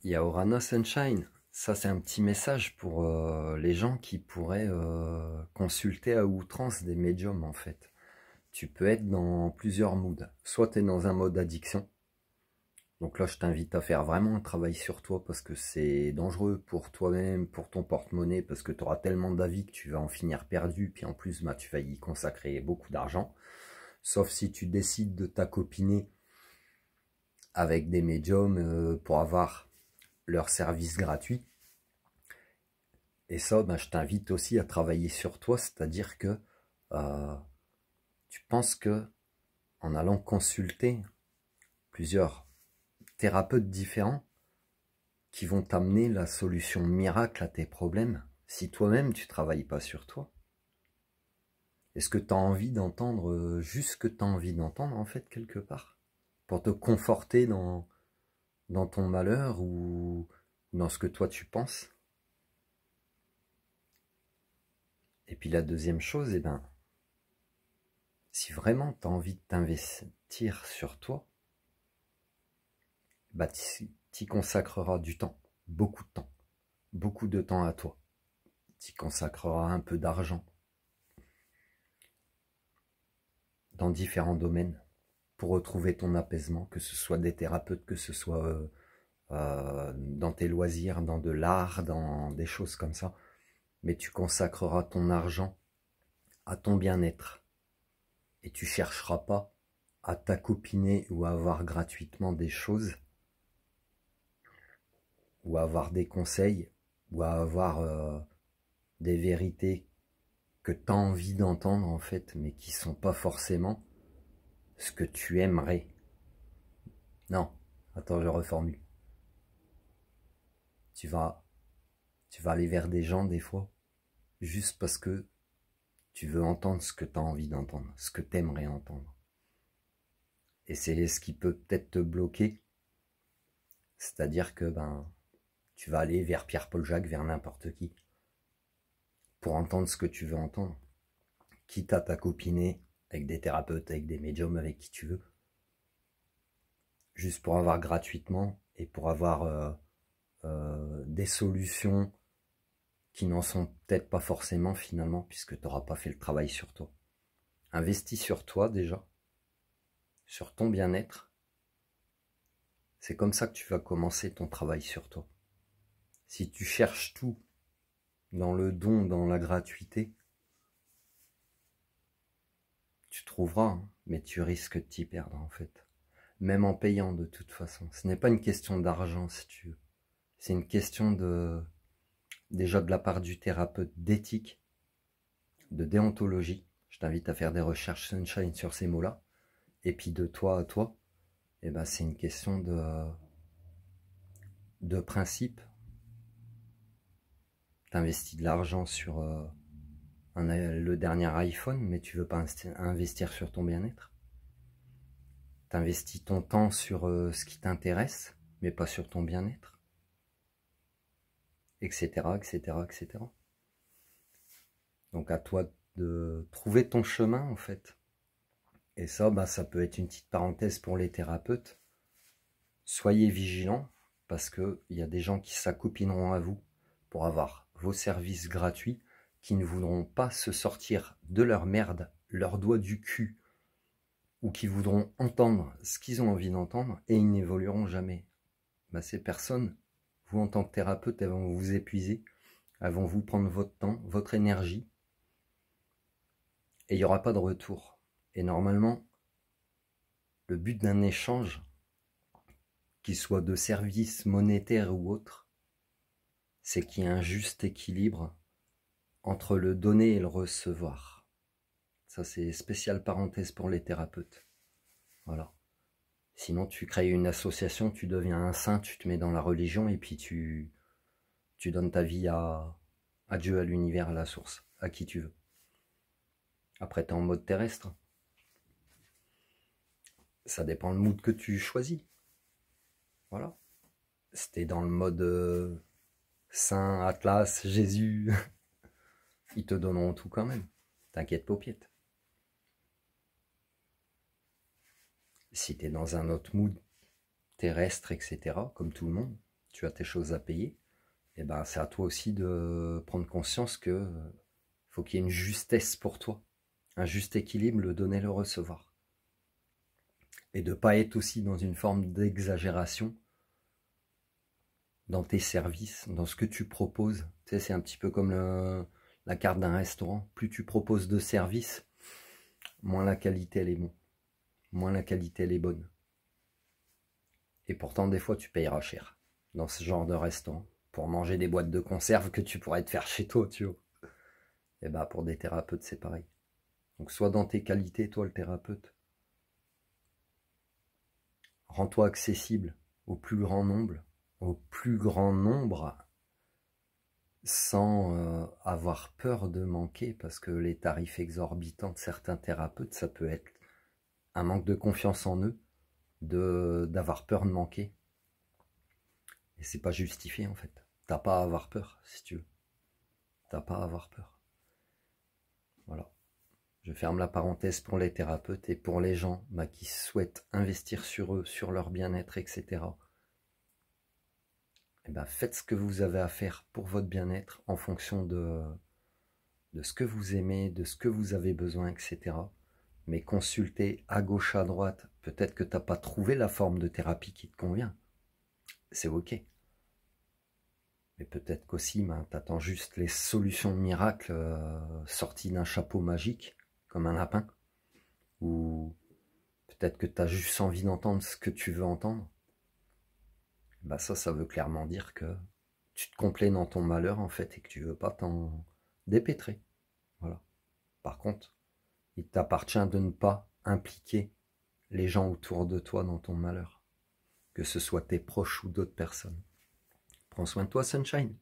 Il y a Orana Sunshine. Ça, c'est un petit message pour les gens qui pourraient consulter à outrance des médiums, en fait. Tu peux être dans plusieurs moods. Soit tu es dans un mode addiction. Donc là, je t'invite à faire vraiment un travail sur toi parce que c'est dangereux pour toi-même, pour ton porte-monnaie, parce que tu auras tellement d'avis que tu vas en finir perdu. Puis en plus, bah, tu vas y consacrer beaucoup d'argent. Sauf si tu décides de t'accopiner avec des médiums pour avoir leur service gratuit. Et ça, ben, je t'invite aussi à travailler sur toi, c'est-à-dire que tu penses que en allant consulter plusieurs thérapeutes différents qui vont t'amener la solution miracle à tes problèmes, si toi-même tu travailles pas sur toi. Est-ce que tu as envie d'entendre juste ce que tu as envie d'entendre en fait quelque part pour te conforter dans ton malheur ou dans ce que toi tu penses? Et puis la deuxième chose, eh ben, si vraiment tu as envie de t'investir sur toi, bah, tu y consacreras du temps, beaucoup de temps à toi. Tu y consacreras un peu d'argent dans différents domaines pour retrouver ton apaisement, que ce soit des thérapeutes, que ce soit dans tes loisirs, dans de l'art, dans des choses comme ça. Mais tu consacreras ton argent à ton bien-être. Et tu chercheras pas à t'accopiner ou à avoir gratuitement des choses, ou à avoir des conseils, ou à avoir des vérités que tu as envie d'entendre en fait, mais qui sont pas forcément ce que tu aimerais. Non, attends, je reformule. Tu vas aller vers des gens des fois, juste parce que tu veux entendre ce que tu as envie d'entendre, ce que tu aimerais entendre. Et c'est ce qui peut peut-être te bloquer, c'est-à-dire que ben, tu vas aller vers Pierre-Paul Jacques, vers n'importe qui, pour entendre ce que tu veux entendre, quitte à t'accopiner avec des thérapeutes, avec des médiums, avec qui tu veux, juste pour avoir gratuitement et pour avoir des solutions qui n'en sont peut-être pas forcément finalement, puisque tu n'auras pas fait le travail sur toi. Investis sur toi déjà, sur ton bien-être. C'est comme ça que tu vas commencer ton travail sur toi. Si tu cherches tout dans le don, dans la gratuité, tu trouveras, hein, mais tu risques de t'y perdre en fait. Même en payant de toute façon. Ce n'est pas une question d'argent si tu veux. C'est une question déjà de la part du thérapeute d'éthique, de déontologie. Je t'invite à faire des recherches Sunshine sur ces mots-là. Et puis de toi à toi, eh ben, c'est une question de principe. Tu investis de l'argent sur le dernier iPhone, mais tu veux pas investir sur ton bien-être. Tu investis ton temps sur ce qui t'intéresse, mais pas sur ton bien-être, etc., etc., etc. Donc à toi de trouver ton chemin en fait. Et ça, bah, ça peut être une petite parenthèse pour les thérapeutes. Soyez vigilants parce qu'il y a des gens qui s'accopineront à vous pour avoir vos services gratuits, qui ne voudront pas se sortir de leur merde, leur doigt du cul, ou qui voudront entendre ce qu'ils ont envie d'entendre et ils n'évolueront jamais. Bah, ces personnes, vous en tant que thérapeute, elles vont vous épuiser, elles vont vous prendre votre temps, votre énergie, et il n'y aura pas de retour. Et normalement, le but d'un échange, qu'il soit de service monétaire ou autre, c'est qu'il y ait un juste équilibre entre le donner et le recevoir. Ça, c'est spécial parenthèse pour les thérapeutes. Voilà. Sinon, tu crées une association, tu deviens un saint, tu te mets dans la religion et puis tu donnes ta vie à Dieu, à l'univers, à la source, à qui tu veux. Après, tu es en mode terrestre. Ça dépend le mood que tu choisis. Voilà. Si t'es dans le mode Saint, Atlas, Jésus, ils te donneront tout quand même. T'inquiète, paupiette. Si t'es dans un autre mood terrestre, etc., comme tout le monde, tu as tes choses à payer, et ben c'est à toi aussi de prendre conscience que faut qu'il y ait une justesse pour toi, un juste équilibre, le donner, le recevoir. Et de ne pas être aussi dans une forme d'exagération dans tes services, dans ce que tu proposes. Tu sais, c'est un petit peu comme la carte d'un restaurant. Plus tu proposes de services, moins la qualité elle est bonne. Moins la qualité elle est bonne. Et pourtant, des fois, tu payeras cher dans ce genre de restaurant pour manger des boîtes de conserve que tu pourrais te faire chez toi, tu vois. Et bah, pour des thérapeutes, c'est pareil. Donc, sois dans tes qualités, toi, le thérapeute. Rends-toi accessible au plus grand nombre, sans avoir peur de manquer, parce que les tarifs exorbitants de certains thérapeutes, ça peut être un manque de confiance en eux, d'avoir peur de manquer. Et c'est pas justifié en fait. T'as pas à avoir peur, si tu veux. T'as pas à avoir peur. Voilà. Je ferme la parenthèse pour les thérapeutes et pour les gens qui souhaitent investir sur eux, sur leur bien-être, etc. Et ben, faites ce que vous avez à faire pour votre bien-être en fonction de ce que vous aimez, de ce que vous avez besoin, etc. Mais consultez à gauche, à droite. Peut-être que tu n'as pas trouvé la forme de thérapie qui te convient. C'est ok. Mais peut-être qu'aussi, tu attends juste les solutions miracles sorties d'un chapeau magique, comme un lapin. Ou peut-être que tu as juste envie d'entendre ce que tu veux entendre. Bah ça veut clairement dire que tu te complais dans ton malheur, en fait, et que tu veux pas t'en dépêtrer. Voilà. Par contre, il t'appartient de ne pas impliquer les gens autour de toi dans ton malheur, que ce soit tes proches ou d'autres personnes. Prends soin de toi, Sunshine.